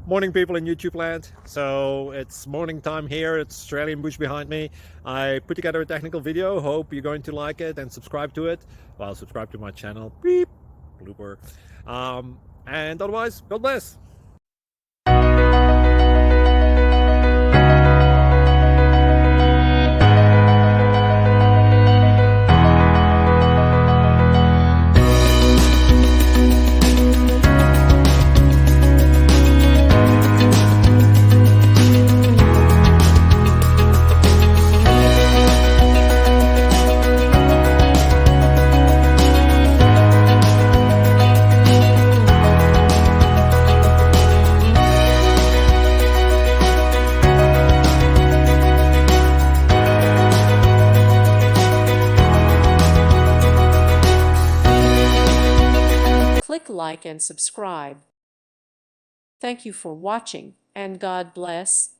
Morning, people in YouTube land. So it's morning time here. It's Australian bush behind me. I put together a technical video. Hope you're going to like it and subscribe to it. Well, subscribe to my channel. Beep, blooper. And otherwise, God bless. Click like and subscribe. Thank you for watching, and God bless.